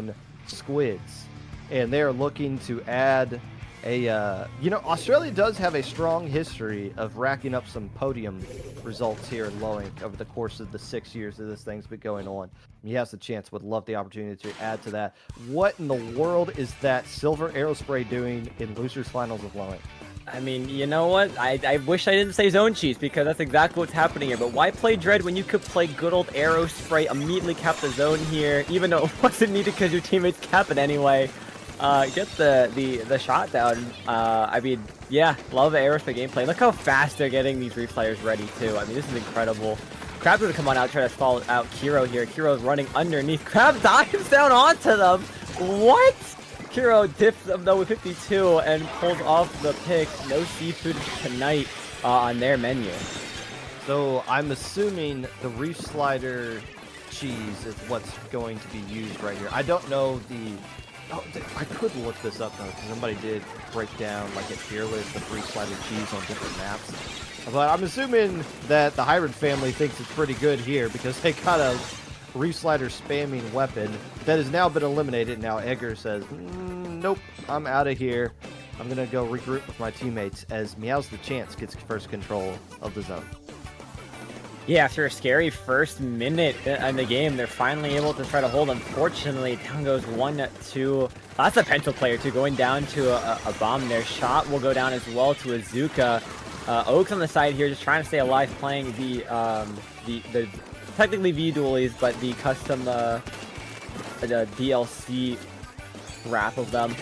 own squids, and they're looking to add a, Australia does have a strong history of racking up some podium results here in Loink over the course of the 6 years that this thing's been going on. He has the chance, would love the opportunity to add to that. What in the world is that silver aerospray doing in losers finals of Loink? I mean, you know what? I wish I didn't say zone cheese because that's exactly what's happening here. But why play Dread when you could play good old Aerospray, immediately cap the zone here, even though it wasn't needed because your teammates cap it anyway. Get the shot down. I mean, yeah, love the Aerospray gameplay. Look how fast they're getting these Reef Flyers ready too. I mean, this is incredible. Crab's gonna come on out, try to stall out Kiro here. Kiro's running underneath. Crab dives down onto them. What? Kiro dips them though with 52 and pulls off the pick. No seafood tonight on their menu. So I'm assuming the Reef Slider cheese is what's going to be used right here. I don't know the... Oh, I could look this up though, because somebody did break down like at Fearless the Reef Slider cheese on different maps. But I'm assuming that the Hybrid family thinks it's pretty good here because they got a Reef Slider spamming weapon that has now been eliminated. Now Edgar says, nope, I'm out of here. I'm going to go regroup with my teammates as Meows the Chance gets first control of the zone. Yeah, after a scary first minute in the game, they're finally able to try to hold. Unfortunately, down goes 1-2. That's a Pento player too, going down to a bomb there. Shot will go down as well to Azuka. Oaks on the side here, just trying to stay alive, playing the technically V dualies, but the custom the DLC wrap of them.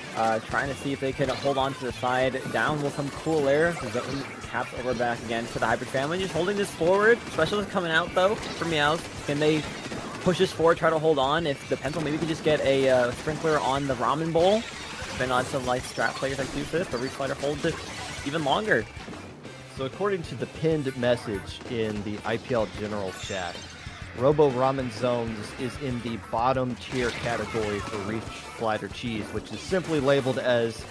Trying to see if they can hold on to the side. Down will come Cooler. Taps over back again to the Hybrid family. Just holding this forward. Specialist coming out though for Meows. Can they push this forward, try to hold on? If the Pencil maybe could just get a sprinkler on the Ramen Bowl. Been on some like strat players like do this, but Reef Slider holds it even longer. So according to the pinned message in the IPL General chat, Robo Ramen Zones is in the bottom tier category for Reef Slider cheese, which is simply labeled as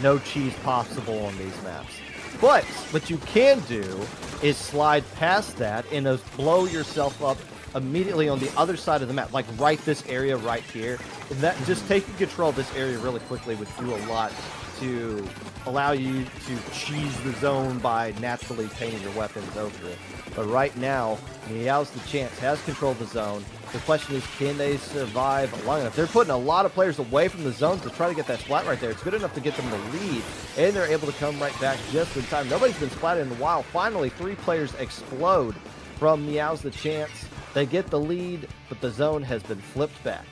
no cheese possible on these maps. But what you can do is slide past that and blow yourself up immediately on the other side of the map, like right this area right here. And that just taking control of this area really quickly would do a lot to allow you to cheese the zone by naturally painting your weapons over it. But right now, Meows the Chance has control of the zone. The question is, can they survive long enough? They're putting a lot of players away from the zone to try to get that splat right there. It's good enough to get them the lead, and they're able to come right back just in time. Nobody's been splatted in a while. Finally, 3 players explode from Meows the Chance. They get the lead, but the zone has been flipped back.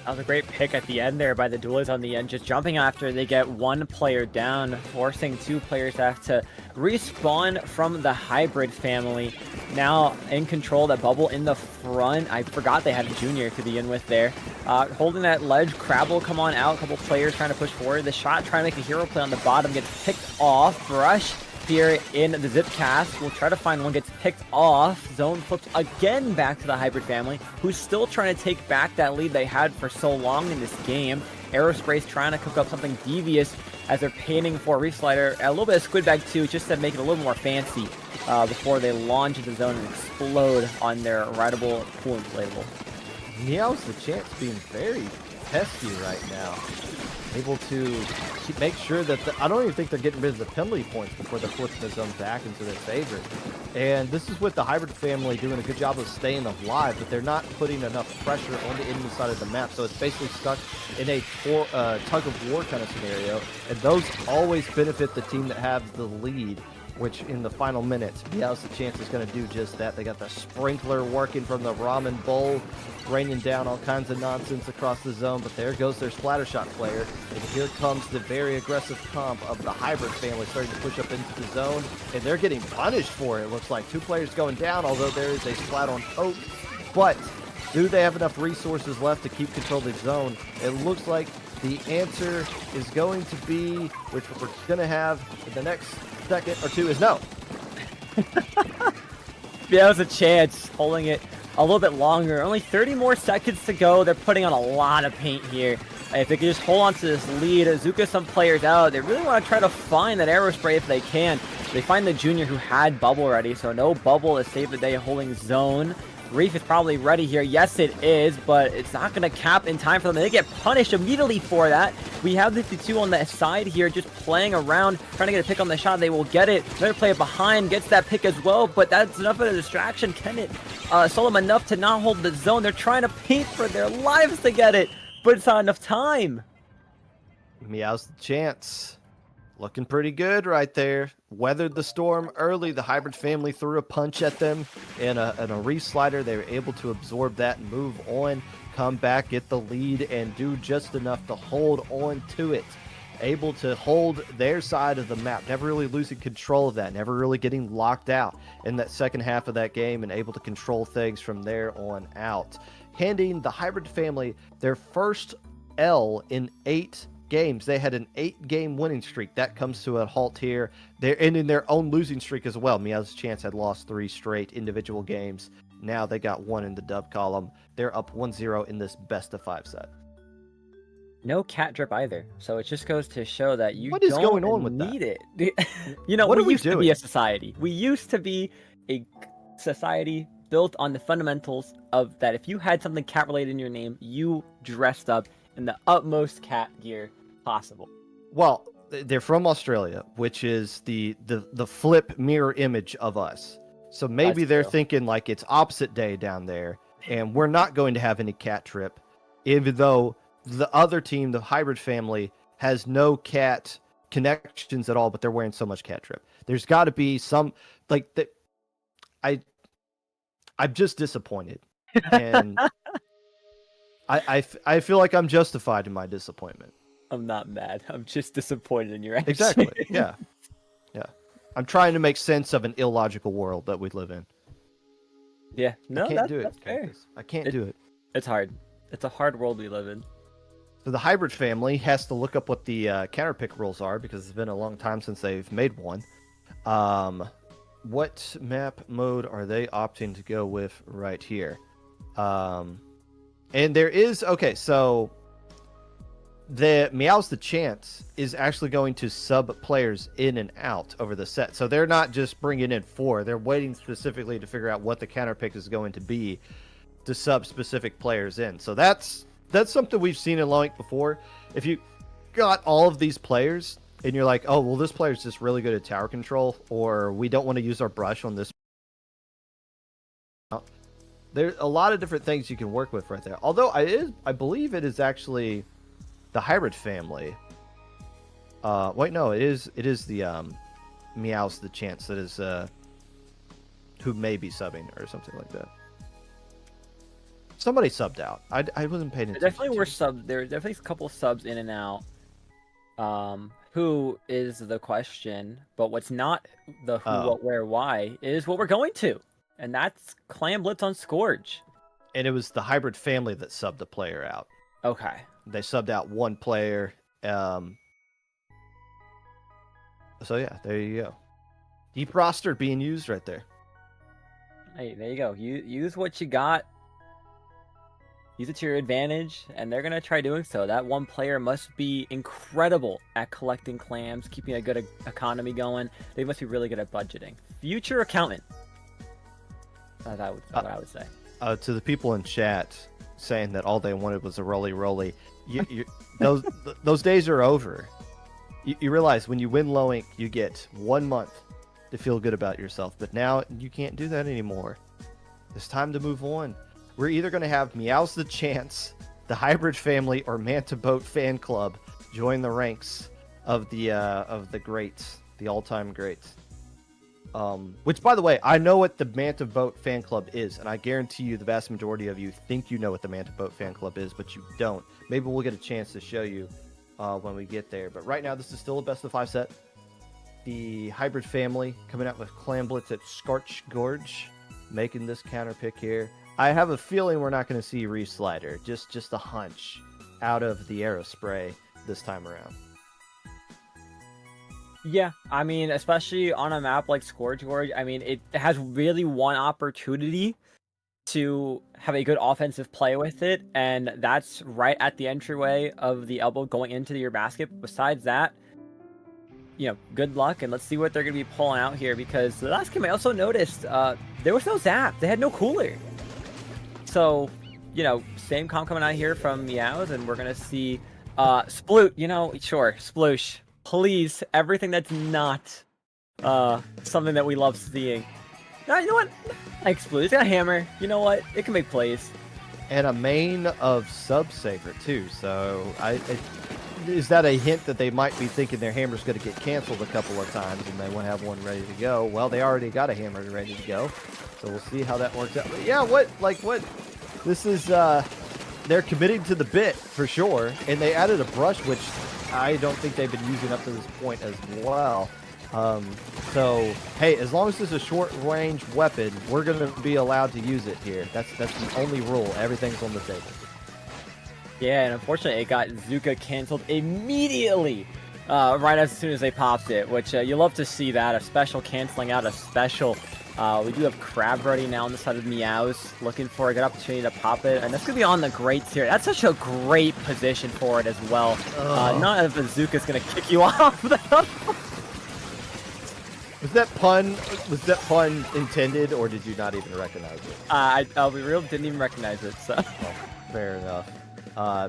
That was a great pick at the end there by the duelists on the end, just jumping after they get 1 player down, forcing 2 players to have to respawn from the Hybrid family. Now in control, that bubble in the front. I forgot they had a junior to begin with there. Holding that ledge, Crab will come on out, a couple players trying to push forward. The shot trying to make a hero play on the bottom gets picked off. Brush here in the zip cast. We'll try to find one, gets picked off. Zone flips again back to the Hybrid family, who's still trying to take back that lead they had for so long in this game. Aerospray's trying to cook up something devious as they're painting for Reef Slider. A little bit of Squid Bag too, just to make it a little more fancy before they launch into the zone and explode on their rideable pool inflatable. Meows the Chance being very pesky right now. Able to make sure that I don't even think they're getting rid of the penalty points before they're flipping the zone back into their favor. And this is with the Hybrid family doing a good job of staying alive, but they're not putting enough pressure on the enemy side of the map. So it's basically stuck in a tug of war kind of scenario. And those always benefit the team that have the lead, which in the final minutes, Meows the Chance is going to do just that. They got the sprinkler working from the ramen bowl, raining down all kinds of nonsense across the zone, but there goes their Splattershot player. And here comes the very aggressive comp of the Hybrid family starting to push up into the zone, and they're getting punished for it. It looks like 2 players going down, although there is a splat on Oak. But do they have enough resources left to keep control of the zone? It looks like the answer is going to be, which we're going to have in the next second or 2, is no. Yeah, it was a chance, holding it a little bit longer. Only 30 more seconds to go. They're putting on a lot of paint here. If they can just hold on to this lead, Azuka some players out. They really want to try to find that Aerospray if they can. They find the junior who had bubble ready, so no bubble to save the day holding zone. Reef is probably ready here. Yes, it is, but it's not going to cap in time for them. They get punished immediately for that. We have the 2 on the side here just playing around, trying to get a pick on the shot. They will get it. Another player behind gets that pick as well, but that's enough of a distraction. Can it slow them enough to not hold the zone? They're trying to paint for their lives to get it, but it's not enough time. Meows the chance. Looking pretty good right there. Weathered the storm early. The hybrid family threw a punch at them in a re-slider. They were able to absorb that and move on, come back, get the lead, and do just enough to hold on to it. Able to hold their side of the map, never really losing control of that, never really getting locked out in that second half of that game, and able to control things from there on out. Handing the hybrid family their first L in 8 games. They had an 8-game winning streak. That comes to a halt here. They're ending their own losing streak as well. Meow's Chance had lost 3 straight individual games. Now they got 1 in the dub column. They're up 1-0 in this best-of-5 set. No cat drip either. So it just goes to show that you what is don't going on with need that? it. You know, what we are we used to doing? be a society. We used to be a society built on the fundamentals of that if you had something cat related in your name, you dressed up in the utmost cat gear possible. Well, they're from Australia, which is the flip mirror image of us. So maybe That's they're true. thinking like it's opposite day down there, and we're not going to have any cat trip, even though the other team, the hybrid family, has no cat connections at all, but they're wearing so much cat trip. There's got to be some like that. I'm just disappointed, and I feel like I'm justified in my disappointment. I'm not mad. I'm just disappointed in your action. Exactly. Yeah. Yeah. I'm trying to make sense of an illogical world that we live in. Yeah. No, I can't do it. that's fair. I can't do it. It's hard. It's a hard world we live in. So the hybrid family has to look up what the counter pick rules are because it's been a long time since they've made one. What map mode are they opting to go with right here? And there is okay. So the Meows the Chance is actually going to sub players in and out over the set. So they're not just bringing in 4. They're waiting specifically to figure out what the counter pick is going to be to sub specific players in. So that's something we've seen in Loink before. If you got all of these players and you're like, oh, well, this player's just really good at tower control, or we don't want to use our brush on this. There's a lot of different things you can work with right there. Although I believe it is actually the hybrid family. Wait, no, it is the Meows the Chance that is who may be subbing or something like that. Somebody subbed out. I wasn't paying attention. There definitely were subs. There were definitely a couple subs in and out. Who is the question? But what's not the who, what, where, why is what we're going to, and that's Clam Blitz on Scourge. And it was the hybrid family that subbed the player out. Okay. They subbed out 1 player. So yeah, there you go. Deep roster being used right there. Hey, there you go. Use what you got. Use it to your advantage, and they're gonna try doing so. That 1 player must be incredible at collecting clams, keeping a good economy going. They must be really good at budgeting. Future accountant. What I would say. To the people in chat saying that all they wanted was a roly, those days are over. You realize when you win Loink, you get 1 month to feel good about yourself, but now you can't do that anymore. It's time to move on. We're either going to have Meows the Chance, the hybrid family, or Manta Boat fan club join the ranks of the greats, the all-time greats. Which, by the way, I know what the Manta Boat fan club is, and I guarantee you the vast majority of you think you know what the Manta Boat fan club is, but you don't. Maybe we'll get a chance to show you when we get there. But right now, this is still a best-of-5 set. The hybrid family coming out with Clam Blitz at Scorch Gorge, making this counter pick here. I have a feeling we're not going to see Re-Slider, just a hunch, out of the Arrow Spray this time around. Yeah, I mean, especially on a map like Scourge Gorge, I mean, it has really one opportunity to have a good offensive play with it, and that's right at the entryway of the elbow going into your basket. Besides that, you know, good luck, and let's see what they're going to be pulling out here, because the last game I also noticed there was no zap. They had no cooler. So, same comp coming out here from Meows, and we're gonna see Sploot. Sure, Sploosh. Please, everything that's not something that we love seeing. No, you know what? Like Sploot, he's got a hammer. You know what? It can make plays. And a main of Sub-Saver, too. So, is that a hint that they might be thinking their hammer's going to get canceled a couple of times and they want to have one ready to go? Well, they already got a hammer ready to go. So, we'll see how that works out. But yeah, what? This is, they're committing to the bit, for sure. And they added a brush, which I don't think they've been using up to this point as well. So, hey, as long as it's a short-range weapon, we're going to be allowed to use it here. That's the only rule. Everything's on the table. Yeah, and unfortunately, it got Zuka canceled immediately, right as soon as they popped it, which you love to see that. A special canceling out a special. We do have Crab ready now on the side of Meows, looking for a good opportunity to pop it, and that's going to be on the grates here. That's such a great position for it as well. Not if Bazooka's going to kick you off, though. Was that pun intended, or did you not even recognize it? I'll be real, didn't even recognize it, so. Oh, fair enough.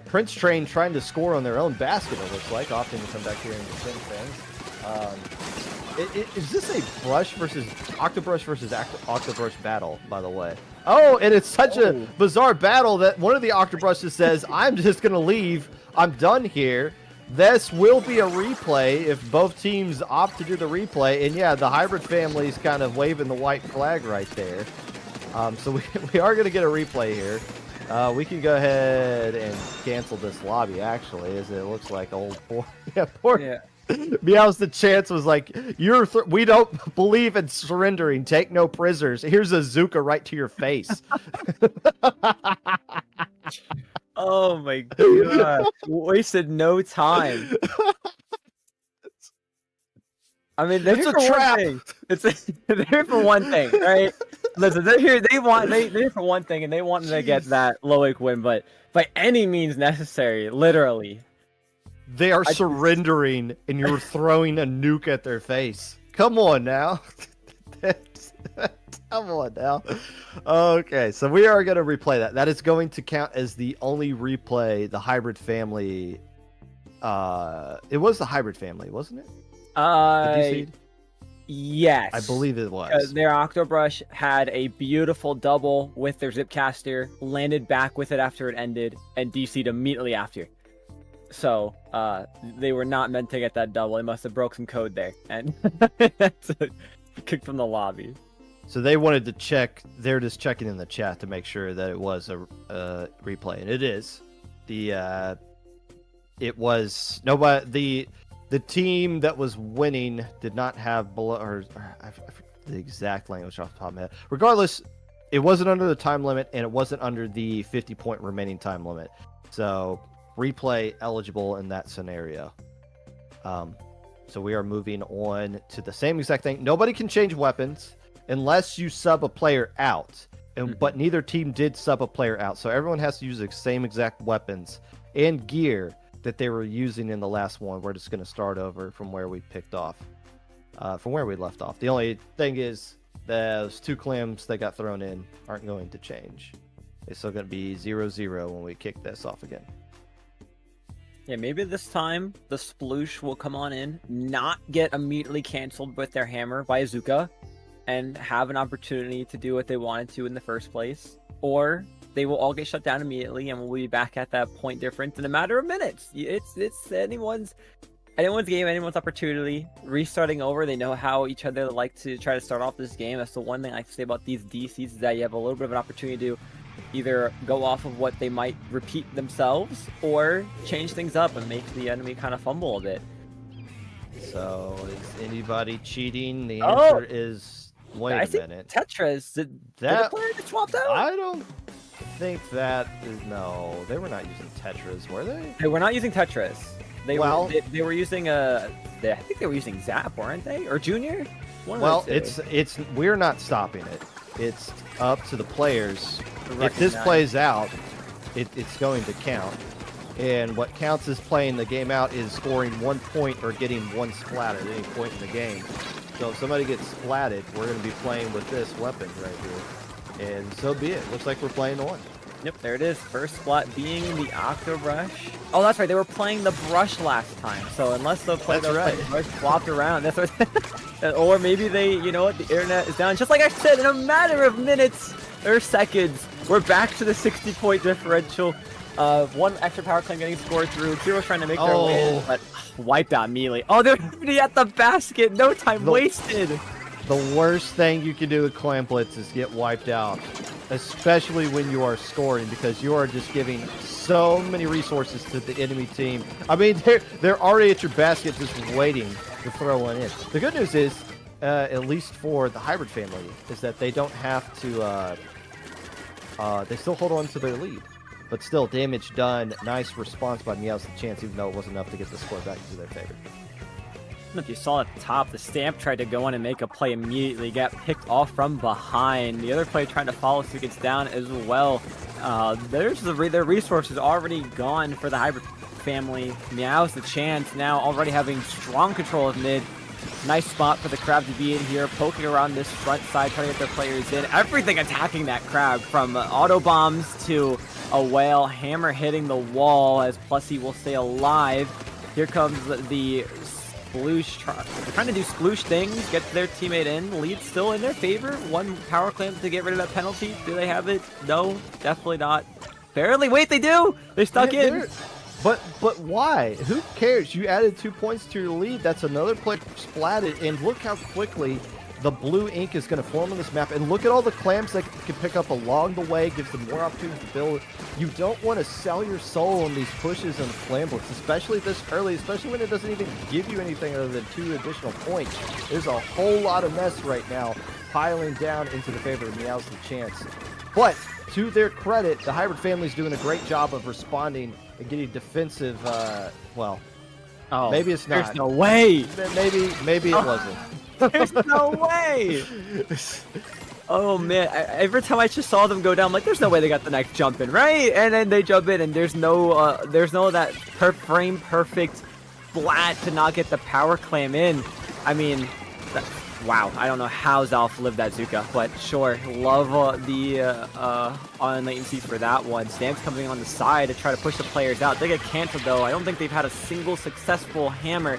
Prince Train trying to score on their own basket, it looks like, opting to come back here and defend things. Is this a brush versus Octobrush versus Octobrush battle, by the way? Oh, and it's such a bizarre battle that one of the Octobrushes says, I'm just going to leave. I'm done here. This will be a replay if both teams opt to do the replay. And yeah, the Hybrid family's kind of waving the white flag right there. So we are going to get a replay here. We can go ahead and cancel this lobby, actually, as it looks like poor Meows the Chance was like, we don't believe in surrendering. Take no prisoners. Here's a Zuka right to your face. Oh my god. Wasted no time. I mean, they're It's here a for trap. one thing. They're here for one thing, right? Listen, they're here for one thing, and they want to get that Loic win, but by any means necessary, literally. They are surrendering, and you're throwing a nuke at their face. Come on now. Come on now. Okay, so we are going to replay that. That is going to count as the only replay the Hybrid family. It was the Hybrid family, wasn't it? Yes. I believe it was. Their Octobrush had a beautiful double with their Zipcaster, landed back with it after it ended, and DC'd immediately after. So, they were not meant to get that double. They must have broke some code there. And that's a kick from the lobby. So they wanted to check. They're just checking in the chat to make sure that it was a replay, and it is. It was nobody. The team that was winning did not have below, or I forget the exact language off the top of my head. Regardless, it wasn't under the time limit, and it wasn't under the 50-point remaining time limit. So replay eligible in that scenario. So we are moving on to the same exact thing. Nobody can change weapons unless you sub a player out. But neither team did sub a player out. So everyone has to use the same exact weapons and gear that they were using in the last one. We're just going to start over from where we picked off, from where we left off. The only thing is those two clims that got thrown in aren't going to change. It's still going to be 0-0 when we kick this off again. Yeah, maybe this time the Sploosh will come on in, not get immediately canceled with their hammer by Azuka, and have an opportunity to do what they wanted to in the first place. Or they will all get shut down immediately, and we'll be back at that point difference in a matter of minutes. It's anyone's game, anyone's opportunity. Restarting over, they know how each other like to try to start off this game. That's the one thing I can say about these DCs, is that you have a little bit of an opportunity to either go off of what they might repeat themselves, or change things up and make the enemy kind of fumble a bit. So, is anybody cheating? The answer is, wait a minute. Tetris, did the player get swapped out? I don't think that is, no, they were not using Tetris, were they? They were not using Tetris. They were using I think they were using Zap, weren't they? Or Junior? It's we're not stopping it. It's up to the players. If this plays out, it's going to count. And what counts as playing the game out is scoring 1 point or getting one splat at any point in the game. So if somebody gets splatted, we're going to be playing with this weapon right here. And so be it. Looks like we're playing on. Yep, there it is. First spot being the Octo Brush. Oh, that's right. They were playing the Brush last time. So unless the player that played the Brush flopped around, that's what. Or maybe they, you know what, the internet is down. Just like I said, in a matter of minutes or seconds, we're back to the 60-point differential. One extra power claim getting scored through. Heroes trying to make their win, but wiped out immediately. Oh, they're already at the basket. No time wasted. The worst thing you can do with Clam Blitz is get wiped out, especially when you are scoring, because you are just giving so many resources to the enemy team. I mean, they're already at your basket just waiting to throw one in. The good news is, at least for the Hybrid family, is that they don't have to, they still hold on to their lead. But still, damage done. Nice response by Meows the chance, even though it wasn't enough to get the score back into their favor. If you saw at the top, the Stamp tried to go in and make a play immediately, got picked off from behind. The other player trying to follow so gets down as well. Their resources already gone for the Hybrid family. Meows the chance now already having strong control of mid. Nice spot for the Crab to be in here, poking around this front side, trying to get their players in. Everything attacking that Crab, from auto bombs to a whale, hammer hitting the wall as Plussy will stay alive. Here comes the Sploosh, trying to do Sploosh things, get their teammate in. Lead still in their favor. One power clamp to get rid of that penalty. Do they have it? No, definitely not. Barely. Wait, they do. They stuck in. But why? Who cares? You added 2 points to your lead. That's another player splatted, and look how quickly the blue ink is going to form on this map. And look at all the clams that can pick up along the way. Gives them more opportunity to build. You don't want to sell your soul on these pushes and clam blitz, especially this early, especially when it doesn't even give you anything other than 2 additional points. There's a whole lot of mess right now piling down into the favor of Meows the chance. But to their credit, the Hybrid family is doing a great job of responding and getting defensive, well, maybe it's not. There's no way. Maybe it wasn't. There's no way. Oh man, every time I just saw them go down, I'm like, there's no way they got the next jump in, right? And then they jump in, and there's no that frame perfect flat to not get the power clam in. I mean, wow, I don't know how Zalf lived that Zuka, but sure, love the on latency for that one. Stamp's coming on the side to try to push the players out. They get canceled though. I don't think they've had a single successful hammer.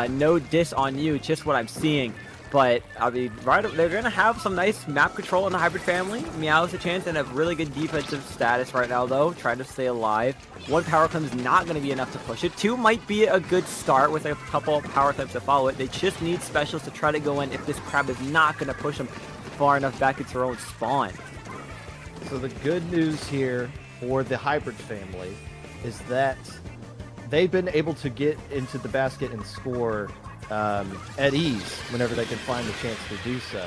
No diss on you, just what I'm seeing. But I mean, they're gonna have some nice map control in the Hybrid family. Meows a chance and a really good defensive status right now though, trying to stay alive. One power climb is not going to be enough to push it. 2 might be a good start with a couple power climbs to follow it. They just need specials to try to go in if this Crab is not going to push them far enough back into their own spawn. So the good news here for the Hybrid family is that they've been able to get into the basket and score at ease whenever they can find the chance to do so.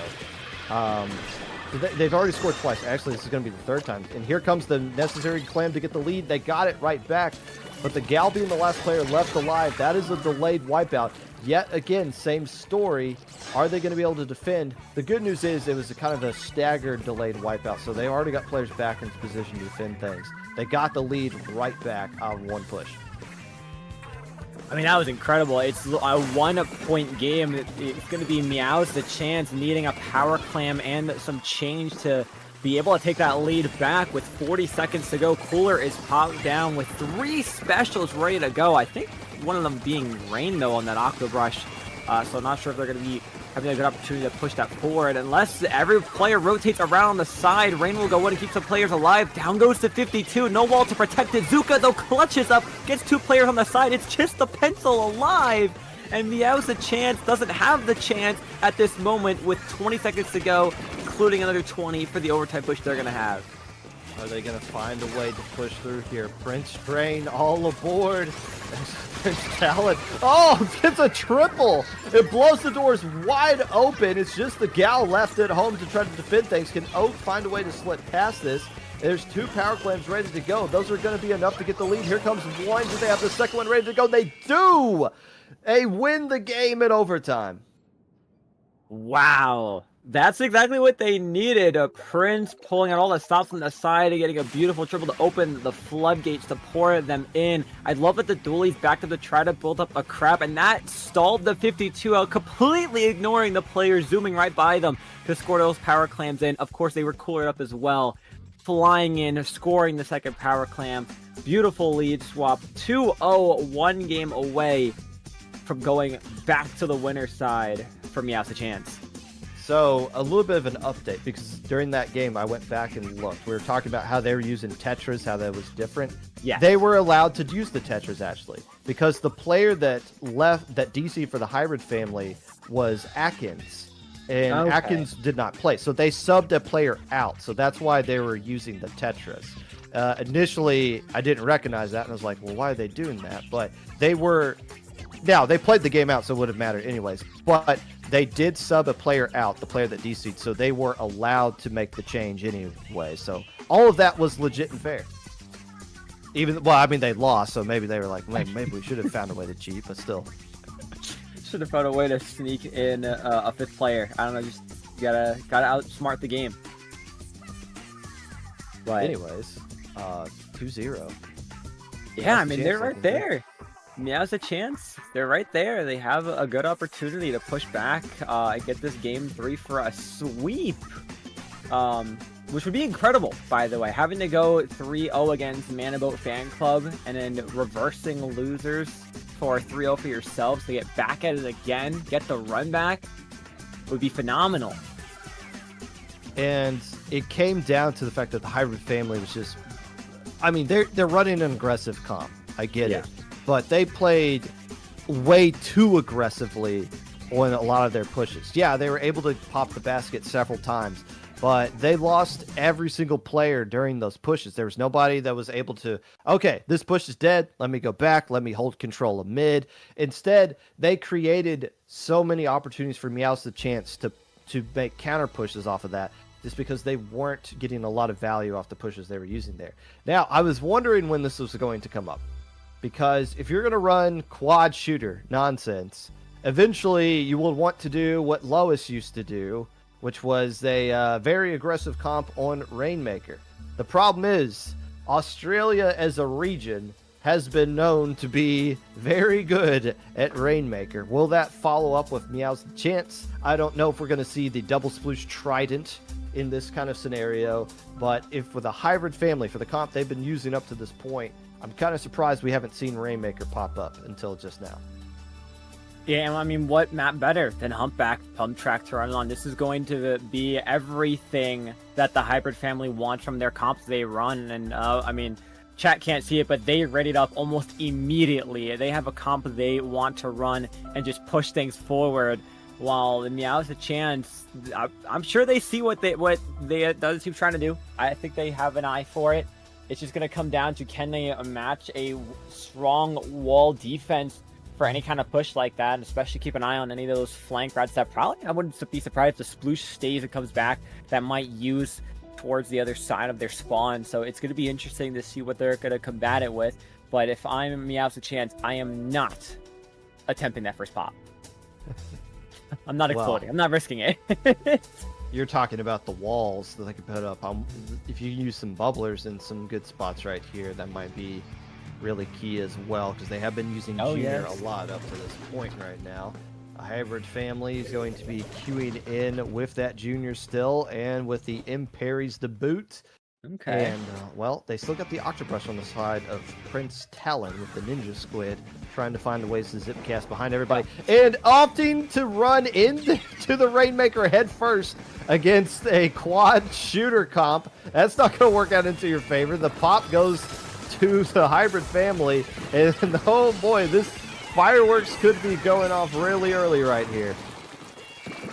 They've already scored twice. Actually, this is going to be the 3rd time. And here comes the necessary clam to get the lead. They got it right back. But the Gal being the last player left alive, that is a delayed wipeout. Yet again, same story. Are they going to be able to defend? The good news is it was a kind of a staggered delayed wipeout. So they already got players back into position to defend things. They got the lead right back on one push. I mean, that was incredible. It's a 1-point game. It's going to be Meows the chance, needing a power clam and some change to be able to take that lead back with 40 seconds to go. Cooler is popped down with 3 specials ready to go. I think one of them being Rain, though, on that Octo Brush. So I'm not sure if they're going to be having a good opportunity to push that forward. Unless every player rotates around on the side, Rain will go in and keep some players alive. Down goes to 52. No wall to protect it. Zuka, though, clutches up. Gets 2 players on the side. It's just the pencil alive. And Meows the chance doesn't have the chance at this moment with 20 seconds to go, including another 20 for the overtime push they're going to have. Are they going to find a way to push through here? Prince Drain all aboard. Prince Talon. Oh, it's a triple. It blows the doors wide open. It's just the Gal left at home to try to defend things. Can Oak find a way to slip past this? There's 2 power clams ready to go. Those are going to be enough to get the lead. Here comes one. Do they have the second one ready to go? They do. They win the game in overtime. Wow. That's exactly what they needed. Prince pulling out all the stops on the side and getting a beautiful triple to open the floodgates to pour them in. I love that the dualies backed up to try to build up a crap, and that stalled the 52 out, completely ignoring the players zooming right by them to score those power clams in. Of course, they were cooler up as well. Flying in, scoring the second power clam. Beautiful lead swap. 2-0, 1 game away from going back to the winner's side for Meows a Chance. So, a little bit of an update, because during that game, I went back and looked. We were talking about how they were using Tetras, how that was different. Yeah. They were allowed to use the Tetras, actually, because the player that left, that DC for the hybrid family, was Atkins, and Atkins did not play. So, they subbed a player out, so that's why they were using the Tetras. Initially, I didn't recognize that, and I was like, well, why are they doing that? But they were... Now, they played the game out, so it would have mattered anyways. But they did sub a player out, the player that DC'd, so they were allowed to make the change anyway. So all of that was legit and fair. Well, I mean, they lost, so maybe they were like, maybe we should have found a way to cheat, but still. Should have found a way to sneak in a fifth player. I don't know, just gotta outsmart the game. But anyways, 2-0. Yeah, I mean, they're right there. Meows a Chance. They're right there. They have a good opportunity to push back and get this game 3 for a sweep. Which would be incredible, by the way. Having to go 3-0 against Manaboat Fan Club and then reversing losers for 3-0 for yourselves to get back at it again, get the run back, would be phenomenal. And it came down to the fact that the hybrid family was just... I mean, they're running an aggressive comp. I get it. But they played way too aggressively on a lot of their pushes. Yeah, they were able to pop the basket several times, but they lost every single player during those pushes. There was nobody that was able to, okay, this push is dead. Let me go back. Let me hold control of mid. Instead, they created so many opportunities for Meows the chance to make counter pushes off of that, just because they weren't getting a lot of value off the pushes they were using there. Now, I was wondering when this was going to come up. Because if you're going to run quad shooter nonsense, eventually you will want to do what Lois used to do, which was a very aggressive comp on Rainmaker. The problem is, Australia as a region has been known to be very good at Rainmaker. Will that follow up with Meows the Chance? I don't know if we're going to see the double sploosh trident in this kind of scenario, but if with a hybrid family for the comp they've been using up to this point, I'm kind of surprised we haven't seen Rainmaker pop up until just now. Yeah, I mean, what map better than Humpback Pump Track to run on? This is going to be everything that the hybrid family wants from their comps they run. And, I mean, chat can't see it, but they readied up almost immediately. They have a comp they want to run and just push things forward. While the Meows a Chance, I'm sure they see what the other team's trying to do. I think they have an eye for it. It's just going to come down to, can they match a strong wall defense for any kind of push like that, and especially keep an eye on any of those flank rats that probably, I wouldn't be surprised if the sploosh stays and comes back, that might use towards the other side of their spawn. So it's going to be interesting to see what they're going to combat it with. But if I'm Meows a Chance, I am not attempting that first pop. I'm not exploding. I'm not risking it. You're talking about the walls that they can put up. If you use some bubblers in some good spots right here, that might be really key as well, because they have been using Junior a lot up to this point right now. A hybrid family is going to be queuing in with that Junior still, and with the Imperies to boot. Okay. And, well, they still got the Octobrush on the side of Prince Talon with the Ninja Squid, trying to find the ways to zip cast behind everybody, and opting to run into the Rainmaker head first against a quad shooter comp. That's not going to work out into your favor. The pop goes to the hybrid family, and oh boy, this fireworks could be going off really early right here.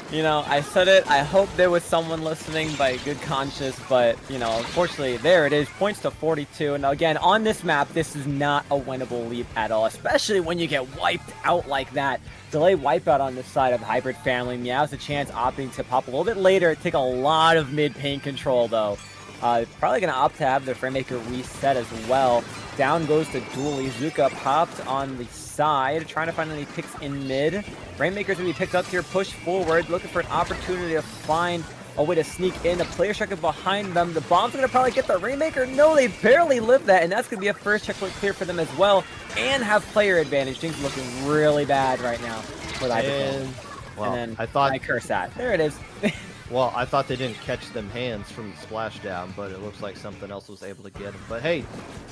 You know, I said it. I hope there was someone listening by good conscience, but, you know, unfortunately, there it is. Points to 42. And again, on this map, this is not a winnable lead at all, especially when you get wiped out like that. Delay wipeout on this side of Hybrid Family. Meows a Chance opting to pop a little bit later. Take a lot of mid-paint control, though, Probably going to opt to have the Framemaker reset as well. Down goes to Dooley. Zuka popped on the side, trying to find any picks in mid. Rainmaker's going to be picked up here, push forward, looking for an opportunity to find a way to sneak in. The player striker behind them. The bomb's going to probably get the Rainmaker. No, they barely live that, and that's going to be a first checkpoint clear for them as well, and have player advantage. Things looking really bad right now for the Hydro. Well, and then I thought I curse that. There it is. Well, I thought they didn't catch them hands from the splashdown, but it looks like something else was able to get them. But hey,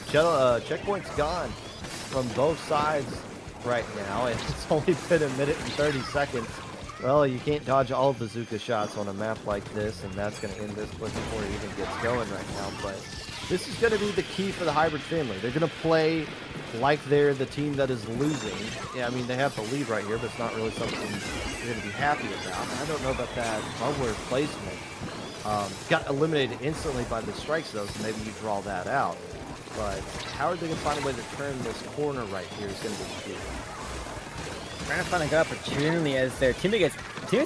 checkpoint's gone from both sides right now, and it's only been a minute and 30 seconds. Well, you can't dodge all the Zuka shots on a map like this, and that's going to end this push before it even gets going right now. But this is going to be the key for the Hybrid family. They're going to play like they're the team that is losing. Yeah, I mean, they have the lead right here, but it's not really something you're going to be happy about. I don't know about that bubbler placement. Got eliminated instantly by the strikes, though, so maybe you draw that out. But how are they going to find a way to turn this corner right here is going to be the key. Trying to find a good opportunity as their teammates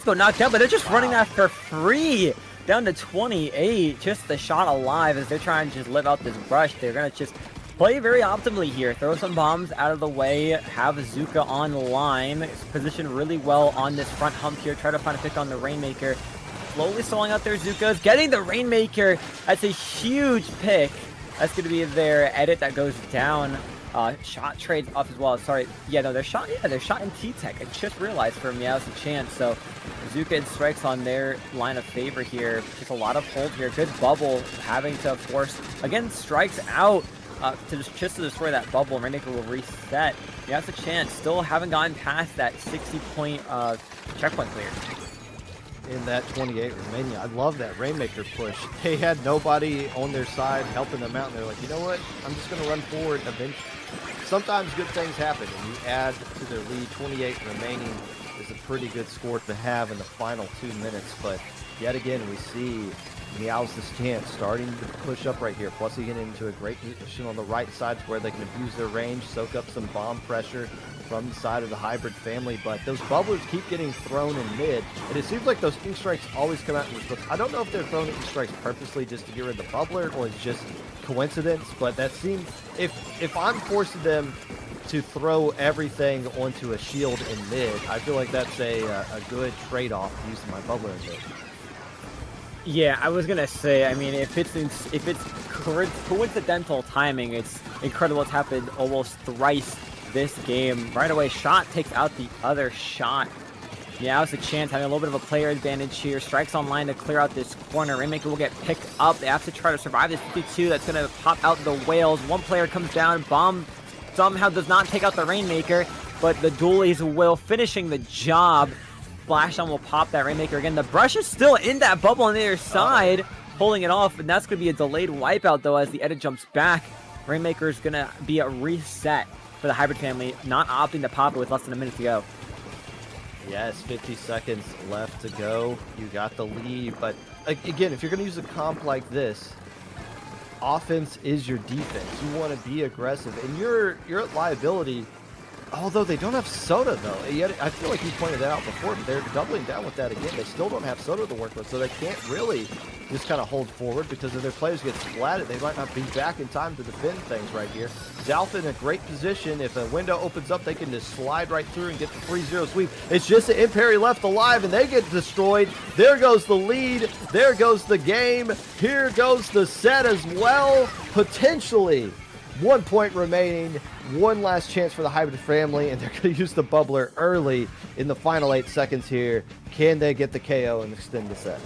go knocked out, but they're just running that for free. Down to 28, just the shot alive as they're trying to just live out this brush. They're going to just play very optimally here. Throw some bombs out of the way, have Zuka on line, positioned really well on this front hump here. Try to find a pick on the Rainmaker. Slowly stalling out their Zukas, getting the Rainmaker. That's a huge pick. That's going to be their edit that goes down. Shot trades off as well. Sorry. Yeah, no, they're shot in T-Tech. I just realized for Meows a chance. So Zuka and strikes on their line of favor here. Just a lot of hold here. Good bubble having to force, again, strikes out just to destroy that bubble. Rainmaker will reset. Meows a chance. Still haven't gotten past that 60-point checkpoint clear. In that 28 remaining, I love that Rainmaker push. They had nobody on their side helping them out, and they're like, you know what? I'm just going to run forward eventually. Sometimes good things happen, and you add to their lead. 28 remaining is a pretty good score to have in the final 2 minutes, but yet again, we see Meows' chance starting to push up right here. Plus, he get into a great position on the right side to where they can abuse their range, soak up some bomb pressure from the side of the Hybrid family. But those bubblers keep getting thrown in mid, and it seems like those ink strikes always come out in response. I don't know if they're throwing ink strikes purposely just to get rid of the bubbler, or it's just coincidence, but that seems, if I'm forcing them to throw everything onto a shield in mid, I feel like that's a good trade-off using my bubbler in mid. Yeah, I was gonna say, I mean, if it's coincidental timing, it's incredible. It's happened almost thrice this game. Right away, shot takes out the other shot. Yeah, it's a chance, having a little bit of a player advantage here. Strikes online to clear out this corner. Rainmaker will get picked up. They have to try to survive this 52. That's going to pop out the whales. One player comes down. Bomb somehow does not take out the Rainmaker, but the Doolies will, finishing the job. Splashdown will pop that Rainmaker again. The brush is still in that bubble on the other side, pulling it off, and that's going to be a delayed wipeout, though, as the edit jumps back. Rainmaker is going to be a reset for the Hybrid family, not opting to pop it with less than a minute to go. Yes, 50 seconds left to go. You got the lead, but again, if you're going to use a comp like this, offense is your defense. You want to be aggressive, and you're at liability. Although they don't have Soda, though. Yet I feel like you pointed that out before, but they're doubling down with that again. They still don't have Soda to work with, so they can't really just kind of hold forward, because if their players get splatted, they might not be back in time to defend things right here. Zalf in a great position. If a window opens up, they can just slide right through and get the 3-0 sweep. It's just the Imperi left alive, and they get destroyed. There goes the lead. There goes the game. Here goes the set as well. Potentially 1 point remaining. One last chance for the Hybrid family, and they're going to use the bubbler early in the final 8 seconds here. Can they get the KO and extend the set?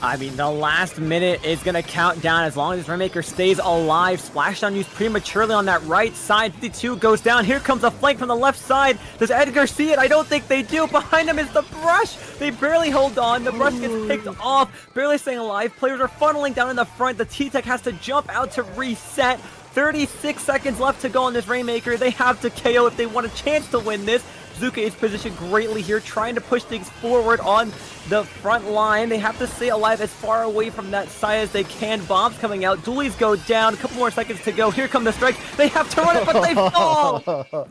I mean, the last minute is going to count down as long as this Rainmaker stays alive. Splashdown used prematurely on that right side. 52 goes down. Here comes a flank from the left side. Does Edgar see it? I don't think they do. Behind him is the brush. They barely hold on. The brush gets picked off. Barely staying alive. Players are funneling down in the front. The T-Tech has to jump out to reset. 36 seconds left to go on this Rainmaker. They have to KO if they want a chance to win this. Zuka is positioned greatly here, trying to push things forward on the front line. They have to stay alive as far away from that side as they can. Bombs coming out. Doolies go down. A couple more seconds to go. Here come the strikes. They have to run it, but they fall.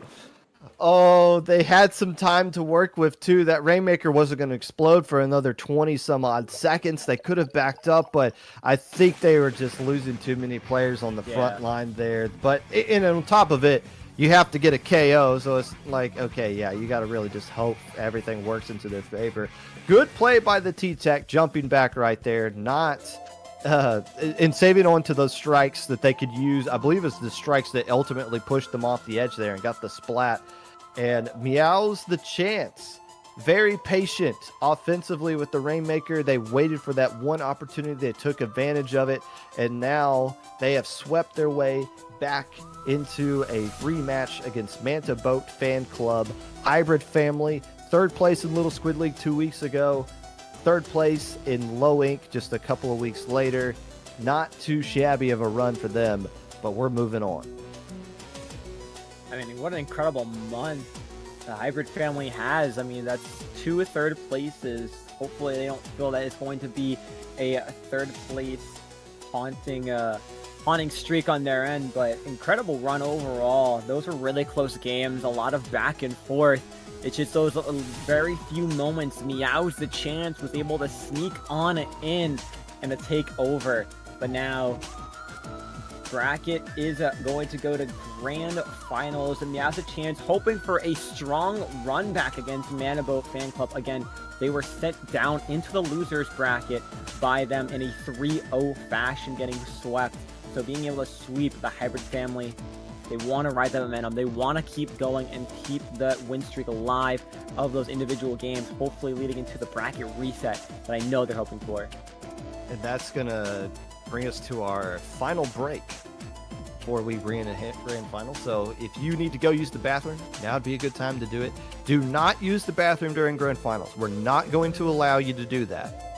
Oh, they had some time to work with too. That Rainmaker wasn't going to explode for another 20 some odd seconds. They could have backed up, but I think they were just losing too many players on the front line there. But and on top of it, you have to get a KO, so it's like, okay, yeah, you got to really just hope everything works into their favor. Good play by the T-Tech, jumping back right there, not and saving on to those strikes that they could use. I believe it's the strikes that ultimately pushed them off the edge there and got the splat. And Meows the chance. Very patient offensively with the Rainmaker. They waited for that one opportunity. They took advantage of it. And now they have swept their way back into a rematch against Manta Boat Fan Club. Hybrid family. Third place in Little Squid League 2 weeks ago. Third place in Low Ink just a couple of weeks later. Not too shabby of a run for them, but we're moving on. I mean, what an incredible month the Hybrid family has. I mean, that's 2 third places. Hopefully they don't feel that it's going to be a third place haunting streak on their end, but incredible run overall. Those were really close games, a lot of back and forth. It's just those very few moments Meows the chance was able to sneak on in and to take over. But now bracket is going to go to grand finals, and Meows a chance hoping for a strong run back against Manta Boat Fan Club. Again, they were sent down into the losers bracket by them in a 3-0 fashion, getting swept. So being able to sweep the Hybrid family, they want to ride that momentum. They want to keep going and keep the win streak alive of those individual games, hopefully leading into the bracket reset that I know they're hoping for. And that's going to bring us to our final break before we bring in a grand final. So if you need to go use the bathroom, now would be a good time to do it. Do not use the bathroom during grand finals. We're not going to allow you to do that.